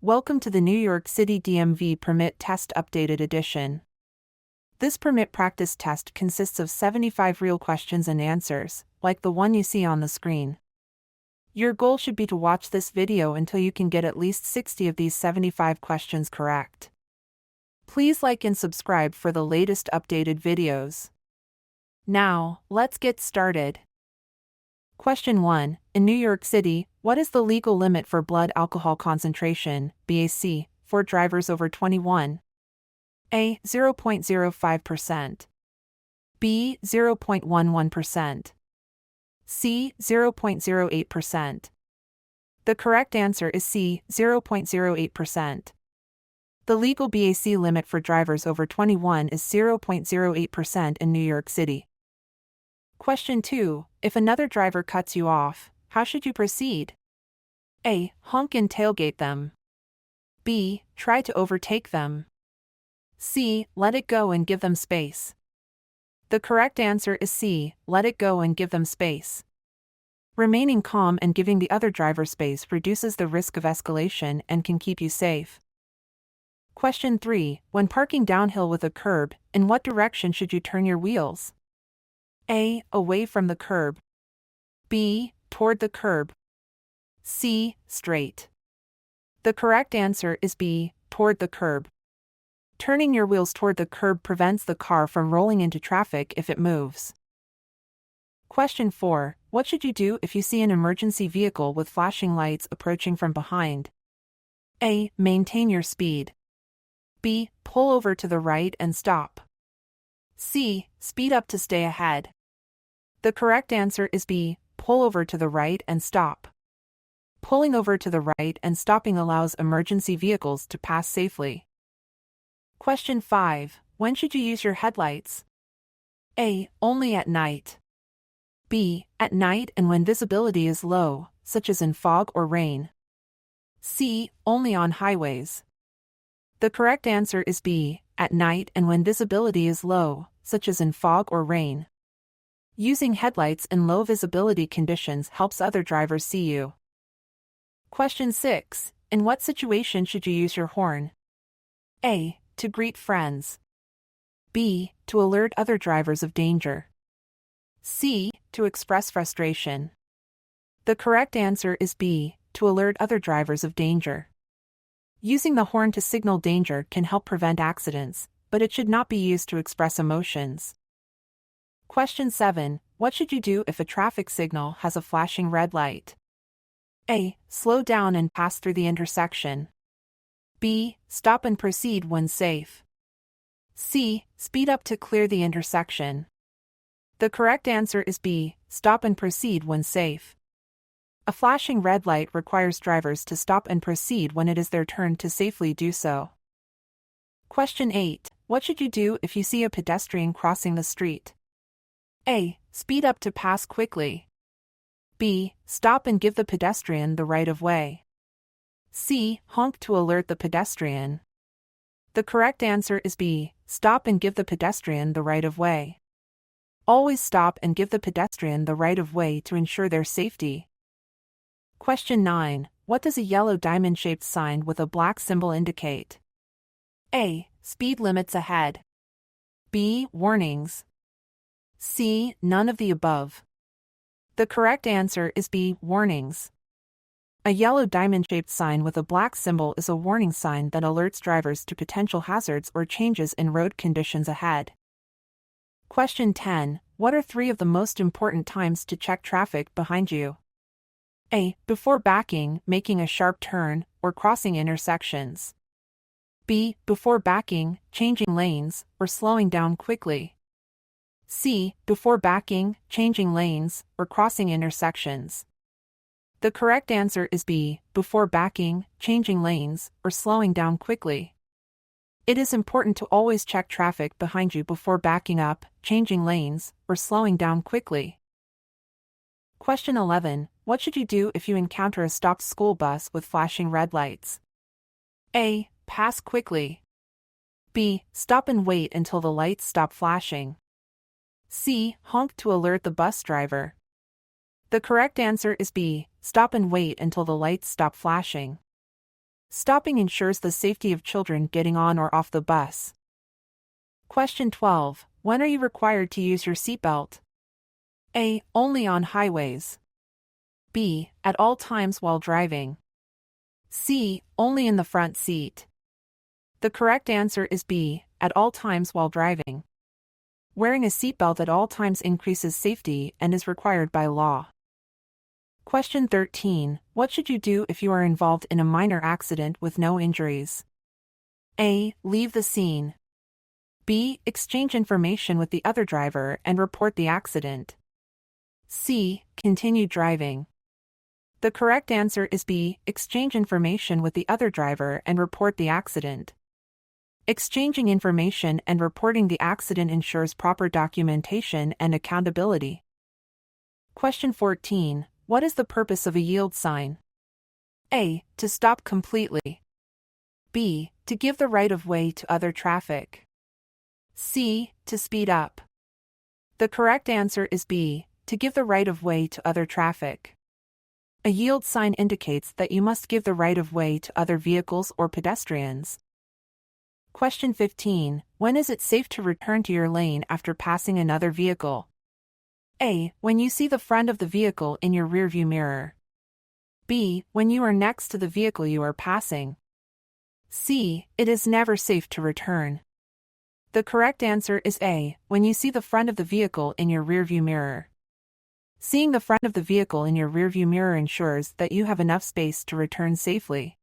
Welcome to the New York City DMV Permit Test Updated Edition. This permit practice test consists of 75 real questions and answers, like the one you see on the screen. Your goal should be to watch this video until you can get at least 60 of these 75 questions correct. Please like and subscribe for the latest updated videos. Now, let's get started. Question 1. In New York City, what is the legal limit for blood alcohol concentration, BAC, for drivers over 21? A. 0.05%. B. 0.11%. C. 0.08%. The correct answer is C. 0.08%. The legal BAC limit for drivers over 21 is 0.08% in New York City. Question 2. If another driver cuts you off, how should you proceed? A. Honk and tailgate them. B. Try to overtake them. C. Let it go and give them space. The correct answer is C. Let it go and give them space. Remaining calm and giving the other driver space reduces the risk of escalation and can keep you safe. Question 3. When parking downhill with a curb, in what direction should you turn your wheels? A. Away from the curb. B. Toward the curb. C. Straight. The correct answer is B. Toward the curb. Turning your wheels toward the curb prevents the car from rolling into traffic if it moves. Question 4. What should you do if you see an emergency vehicle with flashing lights approaching from behind? A. Maintain your speed. B. Pull over to the right and stop. C. Speed up to stay ahead. The correct answer is B. Pull over to the right and stop. Pulling over to the right and stopping allows emergency vehicles to pass safely. Question 5. When should you use your headlights? A. Only at night. B. At night and when visibility is low, such as in fog or rain. C. Only on highways. The correct answer is B. At night and when visibility is low, such as in fog or rain. Using headlights in low visibility conditions helps other drivers see you. Question 6. In what situation should you use your horn? A. To greet friends. B. To alert other drivers of danger. C. To express frustration. The correct answer is B. To alert other drivers of danger. Using the horn to signal danger can help prevent accidents, but it should not be used to express emotions. Question 7. What should you do if a traffic signal has a flashing red light? A. Slow down and pass through the intersection. B. Stop and proceed when safe. C. Speed up to clear the intersection. The correct answer is B. Stop and proceed when safe. A flashing red light requires drivers to stop and proceed when it is their turn to safely do so. Question 8. What should you do if you see a pedestrian crossing the street? A. Speed up to pass quickly. B. Stop and give the pedestrian the right of way. C. Honk to alert the pedestrian. The correct answer is B. Stop and give the pedestrian the right of way. Always stop and give the pedestrian the right of way to ensure their safety. Question 9. What does a yellow diamond-shaped sign with a black symbol indicate? A. Speed limits ahead. B. Warnings. C. None of the above. The correct answer is B. Warnings. A yellow diamond-shaped sign with a black symbol is a warning sign that alerts drivers to potential hazards or changes in road conditions ahead. Question 10. What are 3 of the most important times to check traffic behind you? A. Before backing, making a sharp turn, or crossing intersections. B. Before backing, changing lanes, or slowing down quickly. C. Before backing, changing lanes, or crossing intersections. The correct answer is B. Before backing, changing lanes, or slowing down quickly. It is important to always check traffic behind you before backing up, changing lanes, or slowing down quickly. Question 11. What should you do if you encounter a stopped school bus with flashing red lights? A. Pass quickly. B. Stop and wait until the lights stop flashing. C. Honk to alert the bus driver. The correct answer is B. Stop and wait until the lights stop flashing. Stopping ensures the safety of children getting on or off the bus. Question 12. When are you required to use your seatbelt? A. Only on highways. B. At all times while driving. C. Only in the front seat. The correct answer is B. At all times while driving. Wearing a seatbelt at all times increases safety and is required by law. Question 13. What should you do if you are involved in a minor accident with no injuries? A. Leave the scene. B. Exchange information with the other driver and report the accident. C. Continue driving. The correct answer is B. Exchange information with the other driver and report the accident. Exchanging information and reporting the accident ensures proper documentation and accountability. Question 14. What is the purpose of a yield sign? A. To stop completely. B. To give the right of way to other traffic. C. To speed up. The correct answer is B. To give the right of way to other traffic. A yield sign indicates that you must give the right of way to other vehicles or pedestrians. Question 15. When is it safe to return to your lane after passing another vehicle? A. When you see the front of the vehicle in your rearview mirror. B. When you are next to the vehicle you are passing. C. It is never safe to return. The correct answer is A. When you see the front of the vehicle in your rearview mirror. Seeing the front of the vehicle in your rearview mirror ensures that you have enough space to return safely.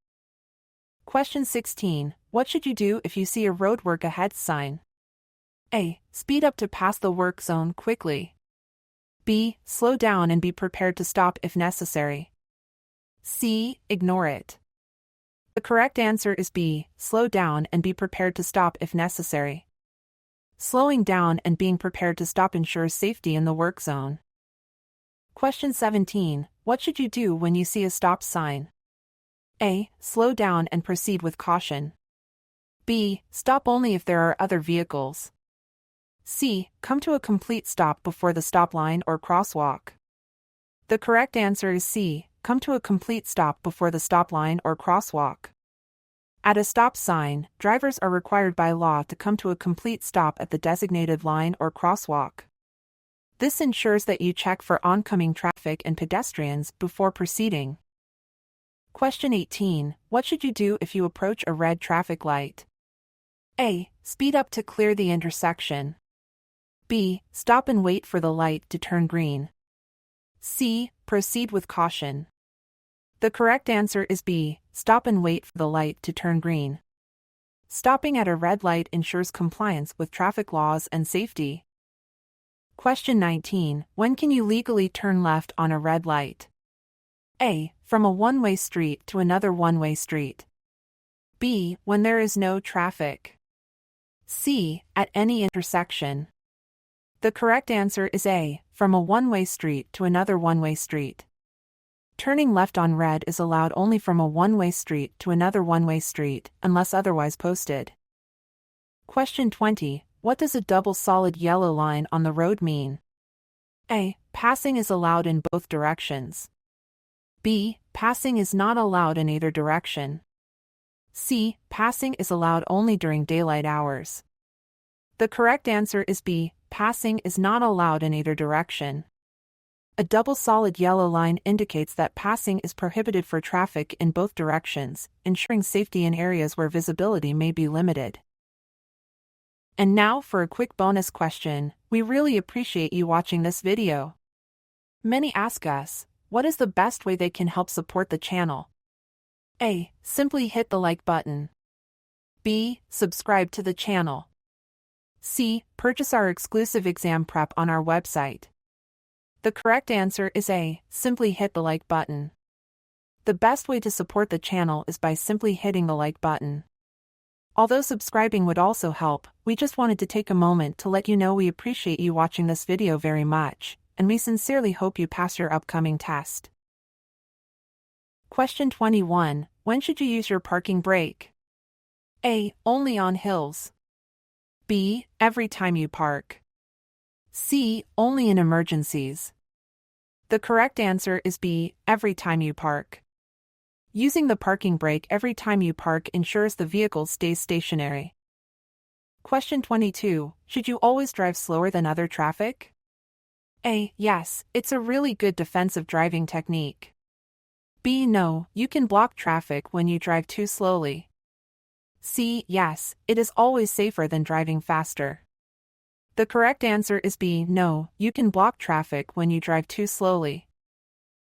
Question 16. What should you do if you see a road work ahead sign? A. Speed up to pass the work zone quickly. B. Slow down and be prepared to stop if necessary. C. Ignore it. The correct answer is B. Slow down and be prepared to stop if necessary. Slowing down and being prepared to stop ensures safety in the work zone. Question 17. What should you do when you see a stop sign? A. Slow down and proceed with caution. B. Stop only if there are other vehicles. C. Come to a complete stop before the stop line or crosswalk. The correct answer is C. Come to a complete stop before the stop line or crosswalk. At a stop sign, drivers are required by law to come to a complete stop at the designated line or crosswalk. This ensures that you check for oncoming traffic and pedestrians before proceeding. Question 18. What should you do if you approach a red traffic light? A. Speed up to clear the intersection. B. Stop and wait for the light to turn green. C. Proceed with caution. The correct answer is B. Stop and wait for the light to turn green. Stopping at a red light ensures compliance with traffic laws and safety. Question 19. When can you legally turn left on a red light? A. From a one-way street to another one-way street. B. When there is no traffic. C. At any intersection. The correct answer is A. From a one-way street to another one-way street. Turning left on red is allowed only from a one-way street to another one-way street, unless otherwise posted. Question 20. What does a double solid yellow line on the road mean? A. Passing is allowed in both directions. B. Passing is not allowed in either direction. C. Passing is allowed only during daylight hours. The correct answer is B. Passing is not allowed in either direction. A double solid yellow line indicates that passing is prohibited for traffic in both directions, ensuring safety in areas where visibility may be limited. And now for a quick bonus question. We really appreciate you watching this video. Many ask us, what is the best way they can help support the channel? A. Simply hit the like button. B. Subscribe to the channel. C. Purchase our exclusive exam prep on our website. The correct answer is A. Simply hit the like button. The best way to support the channel is by simply hitting the like button. Although subscribing would also help, we just wanted to take a moment to let you know we appreciate you watching this video very much, and we sincerely hope you pass your upcoming test. Question 21. When should you use your parking brake? A. Only on hills. B. Every time you park. C. Only in emergencies. The correct answer is B. Every time you park. Using the parking brake every time you park ensures the vehicle stays stationary. Question 22. Should you always drive slower than other traffic? A. Yes, it's a really good defensive driving technique. B. No, you can block traffic when you drive too slowly. C. Yes, it is always safer than driving faster. The correct answer is B. No, you can block traffic when you drive too slowly.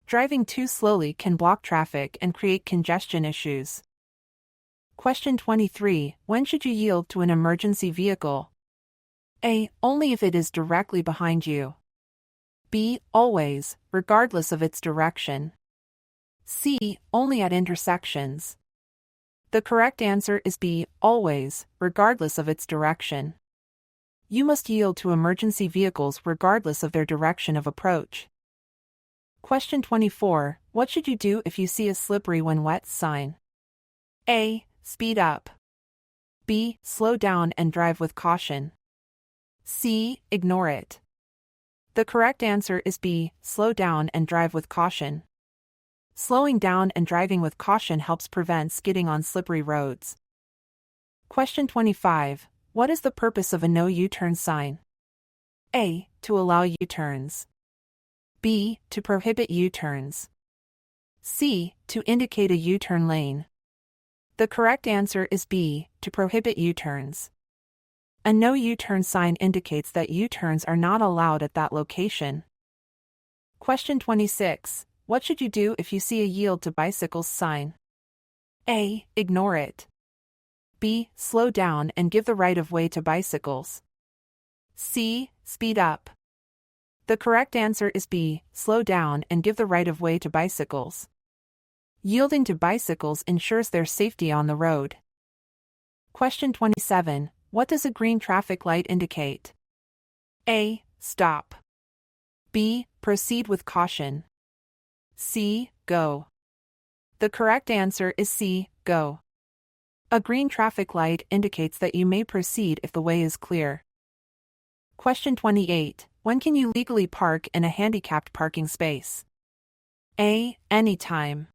Driving too slowly can block traffic and create congestion issues. Question 23. When should you yield to an emergency vehicle? A. Only if it is directly behind you. B. Always, regardless of its direction. C. Only at intersections. The correct answer is B. Always, regardless of its direction. You must yield to emergency vehicles regardless of their direction of approach. Question 24. What should you do if you see a slippery when wet sign? A. Speed up. B. Slow down and drive with caution. C. Ignore it. The correct answer is B. Slow down and drive with caution. Slowing down and driving with caution helps prevent skidding on slippery roads. Question 25. What is the purpose of a no U-turn sign? A. To allow U-turns. B. To prohibit U-turns. C. To indicate a U-turn lane. The correct answer is B. To prohibit U-turns. A no U-turn sign indicates that U-turns are not allowed at that location. Question 26. What should you do if you see a yield to bicycles sign? A. Ignore it. B. Slow down and give the right of way to bicycles. C. Speed up. The correct answer is B. Slow down and give the right of way to bicycles. Yielding to bicycles ensures their safety on the road. Question 27. What does a green traffic light indicate? A. Stop. B. Proceed with caution. C. Go. The correct answer is C. Go. A green traffic light indicates that you may proceed if the way is clear. Question 28. When can you legally park in a handicapped parking space? A. Anytime.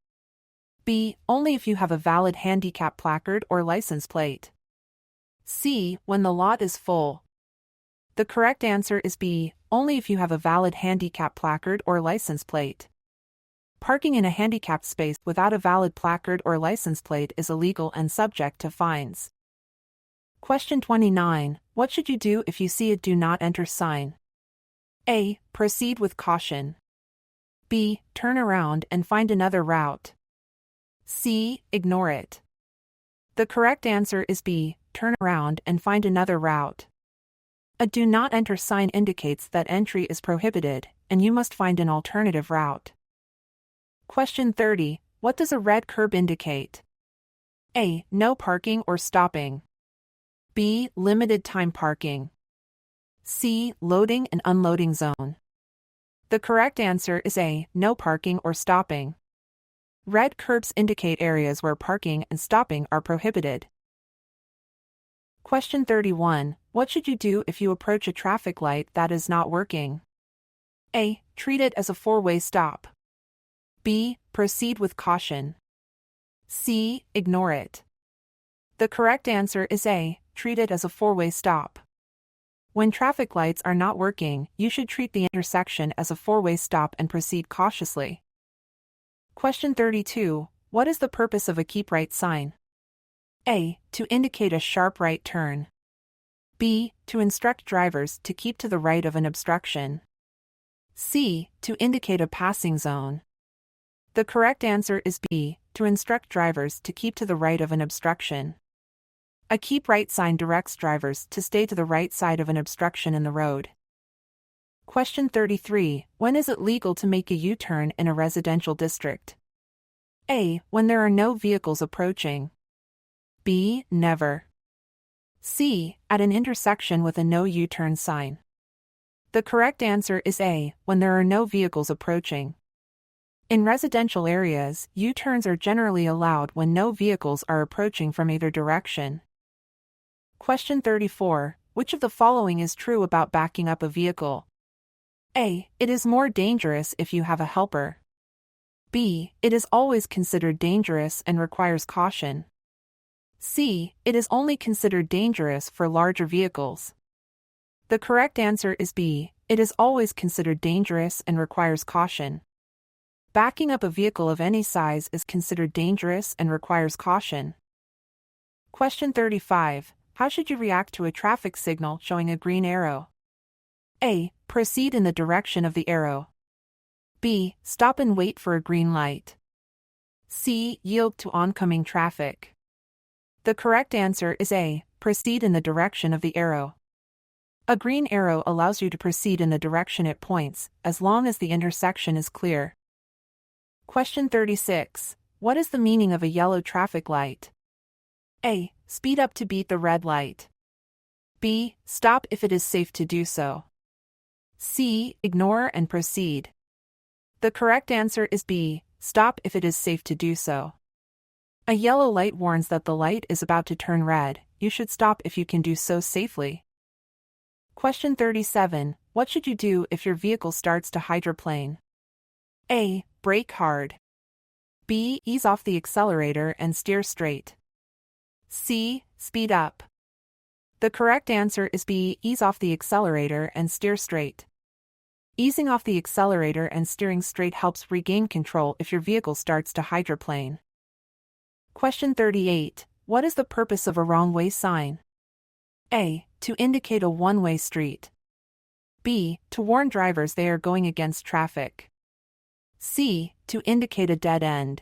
B. Only if you have a valid handicap placard or license plate. C. When the lot is full. The correct answer is B. Only if you have a valid handicap placard or license plate. Parking in a handicapped space without a valid placard or license plate is illegal and subject to fines. Question 29. What should you do if you see a do not enter sign? A. Proceed with caution. B. Turn around and find another route. C. Ignore it. The correct answer is B. Turn around and find another route. A do not enter sign indicates that entry is prohibited, and you must find an alternative route. Question 30. What does a red curb indicate? A. No parking or stopping. B. Limited time parking. C. Loading and unloading zone. The correct answer is A. No parking or stopping. Red curbs indicate areas where parking and stopping are prohibited. Question 31. What should you do if you approach a traffic light that is not working? A. Treat it as a four-way stop. B. Proceed with caution. C. Ignore it. The correct answer is A. Treat it as a four-way stop. When traffic lights are not working, you should treat the intersection as a four-way stop and proceed cautiously. Question 32. What is the purpose of a keep right sign? A. To indicate a sharp right turn. B. To instruct drivers to keep to the right of an obstruction. C. To indicate a passing zone. The correct answer is B. To instruct drivers to keep to the right of an obstruction. A keep right sign directs drivers to stay to the right side of an obstruction in the road. Question 33. When is it legal to make a U-turn in a residential district? A. When there are no vehicles approaching. B. Never. C. At an intersection with a no U-turn sign. The correct answer is A. When there are no vehicles approaching. In residential areas, U-turns are generally allowed when no vehicles are approaching from either direction. Question 34. Which of the following is true about backing up a vehicle? A. It is more dangerous if you have a helper. B. It is always considered dangerous and requires caution. C. It is only considered dangerous for larger vehicles. The correct answer is B. It is always considered dangerous and requires caution. Backing up a vehicle of any size is considered dangerous and requires caution. Question 35. How should you react to a traffic signal showing a green arrow? A. Proceed in the direction of the arrow. B. Stop and wait for a green light. C. Yield to oncoming traffic. The correct answer is A. Proceed in the direction of the arrow. A green arrow allows you to proceed in the direction it points, as long as the intersection is clear. Question 36. What is the meaning of a yellow traffic light? A. Speed up to beat the red light. B. Stop if it is safe to do so. C. Ignore and proceed. The correct answer is B. Stop if it is safe to do so. A yellow light warns that the light is about to turn red. You should stop if you can do so safely. Question 37. What should you do if your vehicle starts to hydroplane? A. Brake hard. B. Ease off the accelerator and steer straight. C. Speed up. The correct answer is B. Ease off the accelerator and steer straight. Easing off the accelerator and steering straight helps regain control if your vehicle starts to hydroplane. Question 38. What is the purpose of a wrong-way sign? A. To indicate a one-way street. B. To warn drivers they are going against traffic. C. To indicate a dead end.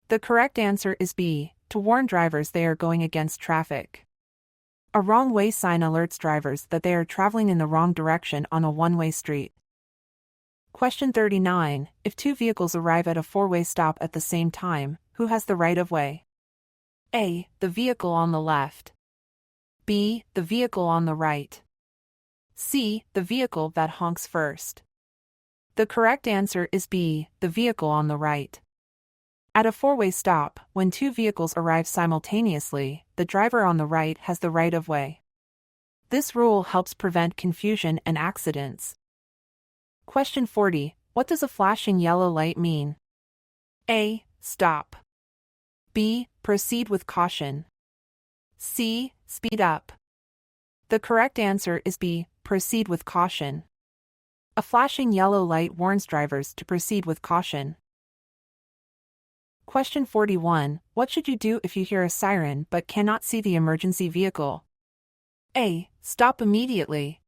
The correct answer is B. To warn drivers they are going against traffic. A wrong-way sign alerts drivers that they are traveling in the wrong direction on a one-way street. Question 39. If two vehicles arrive at a four-way stop at the same time, who has the right of way? A. The vehicle on the left. B. The vehicle on the right. C. The vehicle that honks first. The correct answer is B. The vehicle on the right. At a four-way stop, when two vehicles arrive simultaneously, the driver on the right has the right of way. This rule helps prevent confusion and accidents. Question 40. What does a flashing yellow light mean? A. Stop. B. Proceed with caution. C. Speed up. The correct answer is B. Proceed with caution. A flashing yellow light warns drivers to proceed with caution. Question 41. What should you do if you hear a siren but cannot see the emergency vehicle? A. Stop immediately.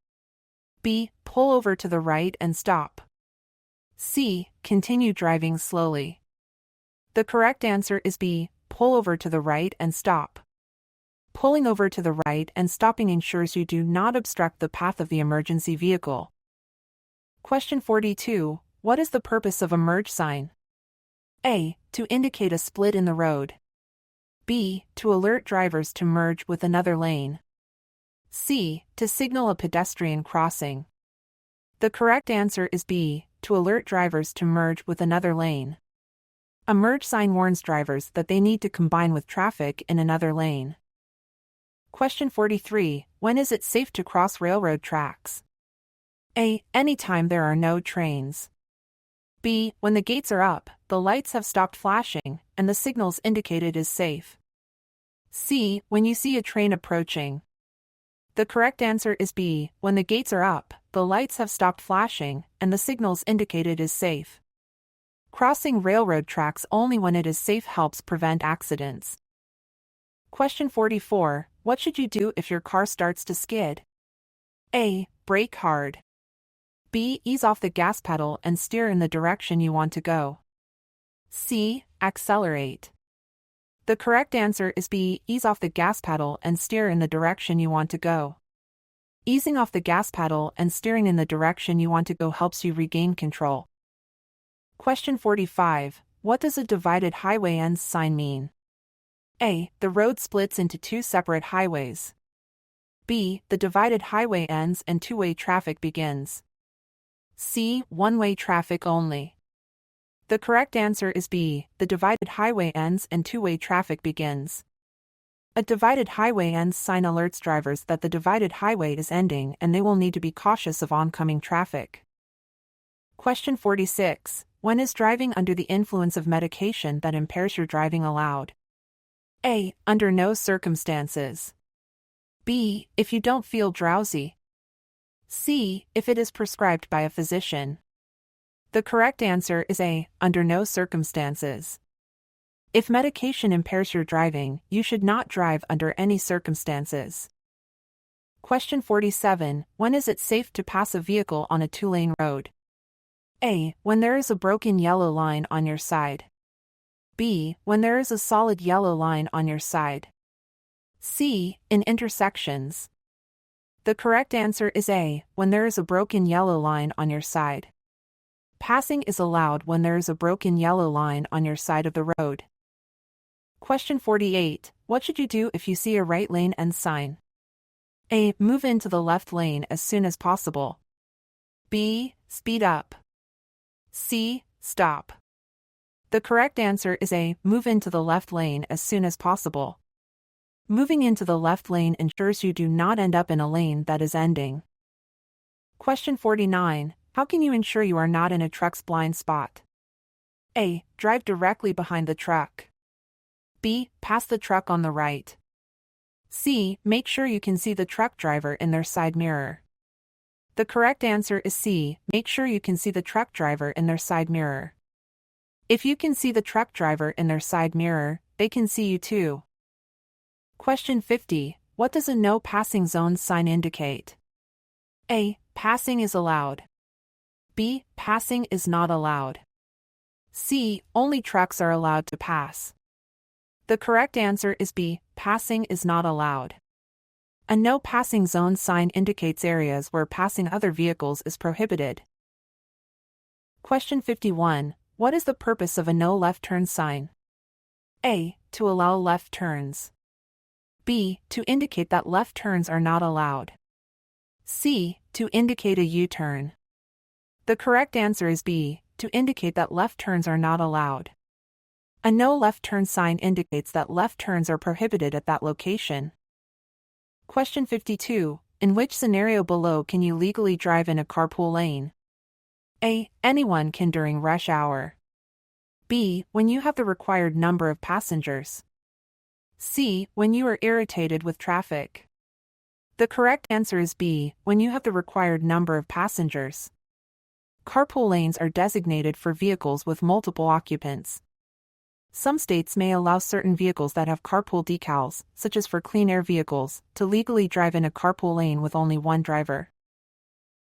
B. Pull over to the right and stop. C. Continue driving slowly. The correct answer is B. Pull over to the right and stop. Pulling over to the right and stopping ensures you do not obstruct the path of the emergency vehicle. Question 42. What is the purpose of a merge sign? A. To indicate a split in the road. B. To alert drivers to merge with another lane. C. To signal a pedestrian crossing. The correct answer is B. To alert drivers to merge with another lane. A merge sign warns drivers that they need to combine with traffic in another lane. Question 43. When is it safe to cross railroad tracks? A. Anytime there are no trains. B. When the gates are up, the lights have stopped flashing, and the signals indicate it is safe. C. When you see a train approaching. The correct answer is B. When the gates are up, the lights have stopped flashing, and the signals indicate it is safe. Crossing railroad tracks only when it is safe helps prevent accidents. Question 44. What should you do if your car starts to skid? A. Brake hard. B. Ease off the gas pedal and steer in the direction you want to go. C. Accelerate. The correct answer is B. Ease off the gas pedal and steer in the direction you want to go. Easing off the gas pedal and steering in the direction you want to go helps you regain control. Question 45. What does a divided highway ends sign mean? A. The road splits into two separate highways. B. The divided highway ends and two-way traffic begins. C. One-way traffic only. The correct answer is B. The divided highway ends and two-way traffic begins. A divided highway ends sign alerts drivers that the divided highway is ending and they will need to be cautious of oncoming traffic. Question 46. When is driving under the influence of medication that impairs your driving allowed? A. Under no circumstances. B. If you don't feel drowsy. C. If it is prescribed by a physician. The correct answer is A. Under no circumstances. If medication impairs your driving, you should not drive under any circumstances. Question 47. When is it safe to pass a vehicle on a two-lane road? A. When there is a broken yellow line on your side. B. When there is a solid yellow line on your side. C. In intersections. The correct answer is A. When there is a broken yellow line on your side. Passing is allowed when there is a broken yellow line on your side of the road. Question 48. What should you do if you see a right lane end sign? A. Move into the left lane as soon as possible. B. Speed up. C. Stop. The correct answer is A. Move into the left lane as soon as possible. Moving into the left lane ensures you do not end up in a lane that is ending. Question 49. How can you ensure you are not in a truck's blind spot? A. Drive directly behind the truck. B. Pass the truck on the right. C. Make sure you can see the truck driver in their side mirror. The correct answer is C. Make sure you can see the truck driver in their side mirror. If you can see the truck driver in their side mirror, they can see you too. Question 50. What does a no passing zone sign indicate? A. Passing is allowed. B. Passing is not allowed. C. Only trucks are allowed to pass. The correct answer is B. Passing is not allowed. A no passing zone sign indicates areas where passing other vehicles is prohibited. Question 51. What is the purpose of a no left turn sign? A. To allow left turns. B. To indicate that left turns are not allowed. C. To indicate a U-turn. The correct answer is B. To indicate that left turns are not allowed. A no left turn sign indicates that left turns are prohibited at that location. Question 52. In which scenario below can you legally drive in a carpool lane? A. Anyone can during rush hour. B. When you have the required number of passengers. C. When you are irritated with traffic. The correct answer is B. When you have the required number of passengers. Carpool lanes are designated for vehicles with multiple occupants. Some states may allow certain vehicles that have carpool decals, such as for clean air vehicles, to legally drive in a carpool lane with only one driver.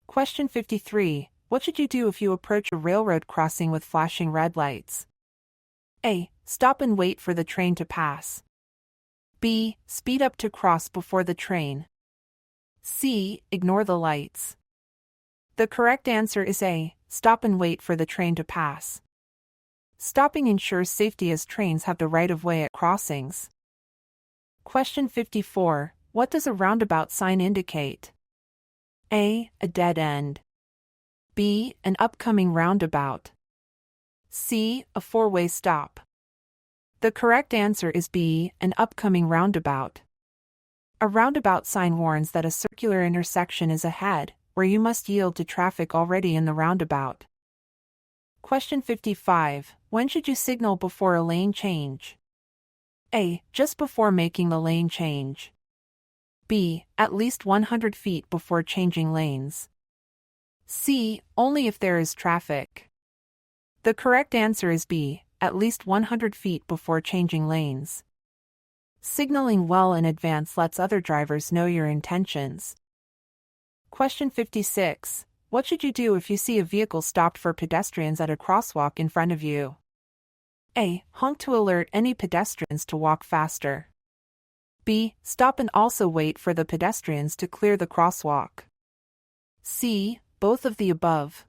Question 53. What should you do if you approach a railroad crossing with flashing red lights? A. Stop and wait for the train to pass. B. Speed up to cross before the train. C. Ignore the lights. The correct answer is A. Stop and wait for the train to pass. Stopping ensures safety as trains have the right of way at crossings. Question 54. What does a roundabout sign indicate? A. A dead end. B. An upcoming roundabout. C. A four-way stop. The correct answer is B. An upcoming roundabout. A roundabout sign warns that a circular intersection is ahead, where you must yield to traffic already in the roundabout. Question 55. When should you signal before a lane change? A. Just before making the lane change. B. At least 100 feet before changing lanes. C. Only if there is traffic. The correct answer is B. At least 100 feet before changing lanes. Signaling well in advance lets other drivers know your intentions. Question 56. What should you do if you see a vehicle stopped for pedestrians at a crosswalk in front of you? A. Honk to alert any pedestrians to walk faster. B. Stop and also wait for the pedestrians to clear the crosswalk. C. Both of the above.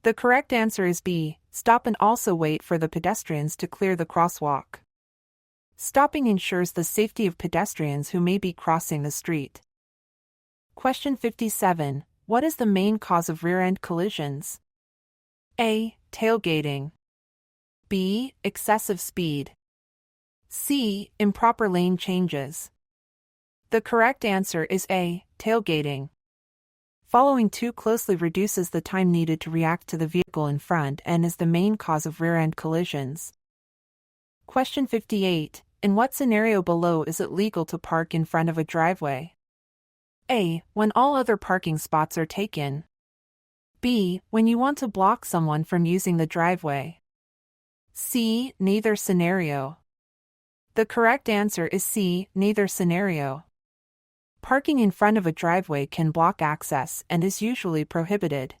The correct answer is B. Stop and also wait for the pedestrians to clear the crosswalk. Stopping ensures the safety of pedestrians who may be crossing the street. Question 57. What is the main cause of rear-end collisions? A. Tailgating. B. Excessive speed. C. Improper lane changes. The correct answer is A. Tailgating. Following too closely reduces the time needed to react to the vehicle in front and is the main cause of rear-end collisions. Question 58. In what scenario below is it legal to park in front of a driveway? A. When all other parking spots are taken. B. When you want to block someone from using the driveway. C. Neither scenario. The correct answer is C. Neither scenario. Parking in front of a driveway can block access and is usually prohibited.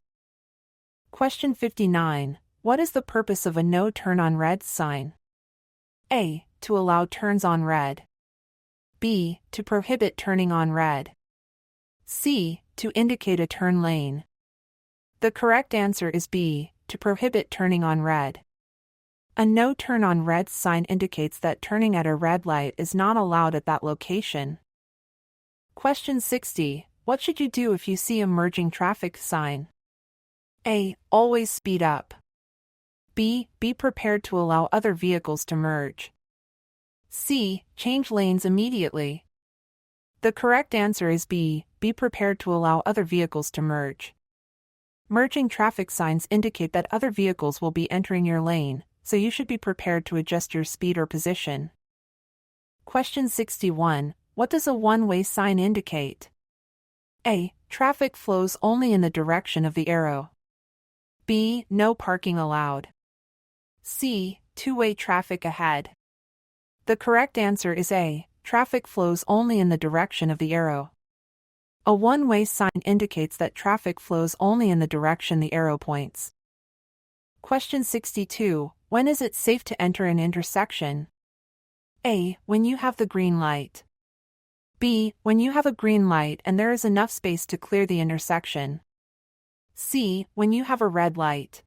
Question 59. What is the purpose of a no turn on red sign? A. To allow turns on red. B. To prohibit turning on red. C. To indicate a turn lane. The correct answer is B. To prohibit turning on red. A no turn on red sign indicates that turning at a red light is not allowed at that location. Question 60. What should you do if you see a merging traffic sign? A. Always speed up. B. Be prepared to allow other vehicles to merge. C. Change lanes immediately. The correct answer is B. Be prepared to allow other vehicles to merge. Merging traffic signs indicate that other vehicles will be entering your lane, so you should be prepared to adjust your speed or position. Question 61. What does a one-way sign indicate? A. Traffic flows only in the direction of the arrow. B. No parking allowed. C. Two-way traffic ahead. The correct answer is A. Traffic flows only in the direction of the arrow. A one-way sign indicates that traffic flows only in the direction the arrow points. Question 62. When is it safe to enter an intersection? A. When you have the green light. B. When you have a green light and there is enough space to clear the intersection. C. When you have a red light.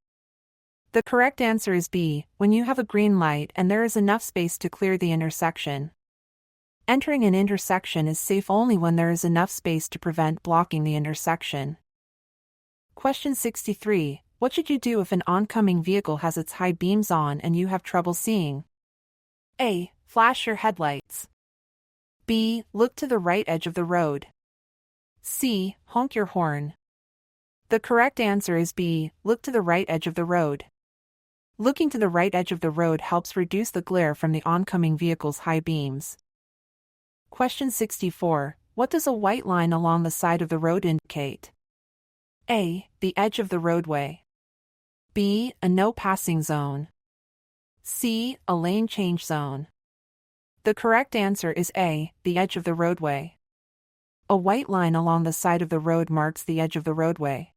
The correct answer is B. When you have a green light and there is enough space to clear the intersection. Entering an intersection is safe only when there is enough space to prevent blocking the intersection. Question 63. What should you do if an oncoming vehicle has its high beams on and you have trouble seeing? A. Flash your headlights. B. Look to the right edge of the road. C. Honk your horn. The correct answer is B. Look to the right edge of the road. Looking to the right edge of the road helps reduce the glare from the oncoming vehicle's high beams. Question 64. What does a white line along the side of the road indicate? A. The edge of the roadway. B. A no passing zone. C. A lane change zone. The correct answer is A. The edge of the roadway. A white line along the side of the road marks the edge of the roadway.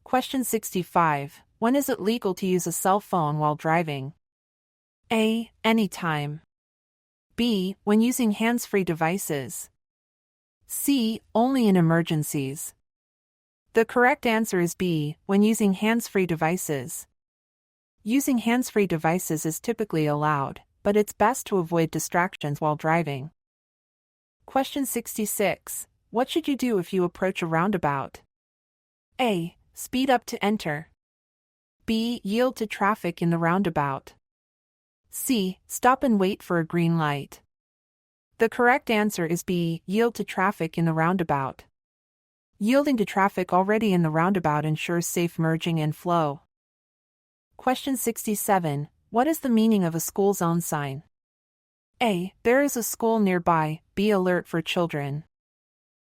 Question 65. When is it legal to use a cell phone while driving? A. Anytime. B. When using hands-free devices. C. Only in emergencies. The correct answer is B. When using hands-free devices. Using hands-free devices is typically allowed, but it's best to avoid distractions while driving. Question 66. What should you do if you approach a roundabout? A. Speed up to enter. B. Yield to traffic in the roundabout. C. Stop and wait for a green light. The correct answer is B. Yield to traffic in the roundabout. Yielding to traffic already in the roundabout ensures safe merging and flow. Question 67. What is the meaning of a school zone sign? A. There is a school nearby, be alert for children.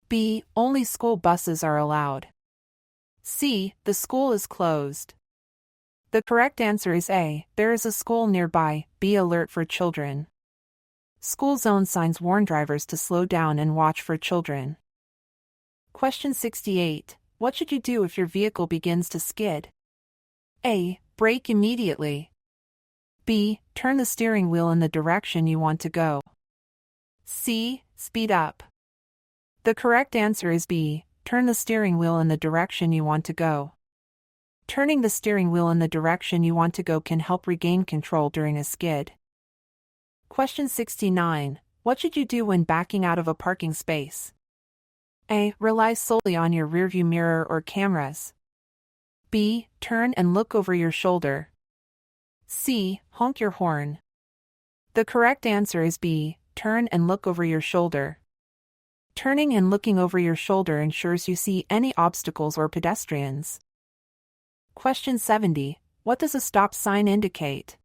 B. Only school buses are allowed. C. The school is closed. The correct answer is A. There is a school nearby, be alert for children. School zone signs warn drivers to slow down and watch for children. Question 68. What should you do if your vehicle begins to skid? A. Brake immediately. B. Turn the steering wheel in the direction you want to go. C. Speed up. The correct answer is B. Turn the steering wheel in the direction you want to go. Turning the steering wheel in the direction you want to go can help regain control during a skid. Question 69. What should you do when backing out of a parking space? A. Rely solely on your rearview mirror or cameras. B. Turn and look over your shoulder. C. Honk your horn. The correct answer is B. Turn and look over your shoulder. Turning and looking over your shoulder ensures you see any obstacles or pedestrians. Question 70. What does a stop sign indicate?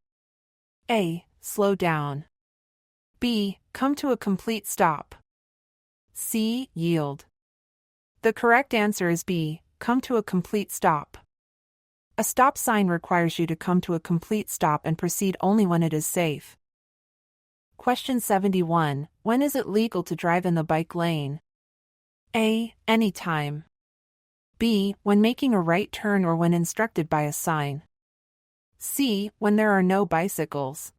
A. Slow down. B. Come to a complete stop. C. Yield. The correct answer is B. Come to a complete stop. A stop sign requires you to come to a complete stop and proceed only when it is safe. Question 71. When is it legal to drive in the bike lane? A. Anytime. B. When making a right turn or when instructed by a sign. C. When there are no bicycles.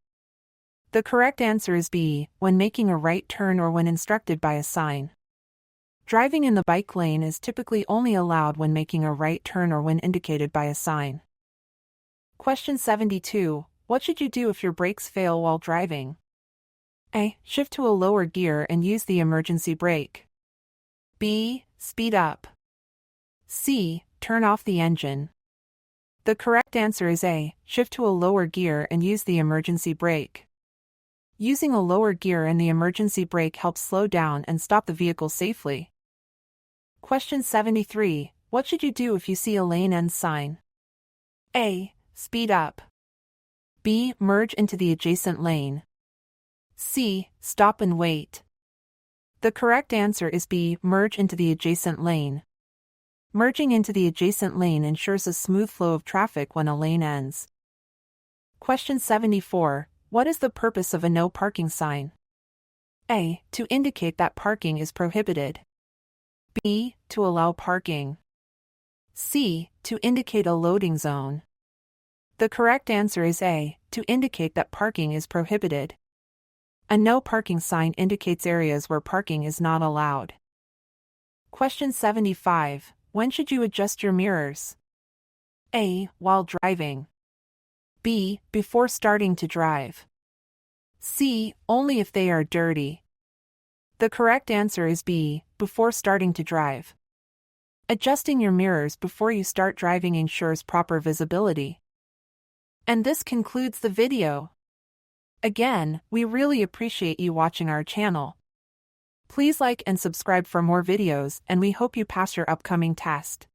The correct answer is B. When making a right turn or when instructed by a sign. Driving in the bike lane is typically only allowed when making a right turn or when indicated by a sign. Question 72. What should you do if your brakes fail while driving? A. Shift to a lower gear and use the emergency brake. B. Speed up. C. Turn off the engine. The correct answer is A. Shift to a lower gear and use the emergency brake. Using a lower gear and the emergency brake helps slow down and stop the vehicle safely. Question 73. What should you do if you see a lane end sign? A. Speed up. B. Merge into the adjacent lane. C. Stop and wait. The correct answer is B. Merge into the adjacent lane. Merging into the adjacent lane ensures a smooth flow of traffic when a lane ends. Question 74. What is the purpose of a no parking sign? A. To indicate that parking is prohibited. B. To allow parking. C. To indicate a loading zone. The correct answer is A. To indicate that parking is prohibited. A no parking sign indicates areas where parking is not allowed. Question 75. When should you adjust your mirrors? A. While driving. B. Before starting to drive. C. Only if they are dirty. The correct answer is B. Before starting to drive. Adjusting your mirrors before you start driving ensures proper visibility. And this concludes the video. Again, we really appreciate you watching our channel. Please like and subscribe for more videos, and we hope you pass your upcoming test.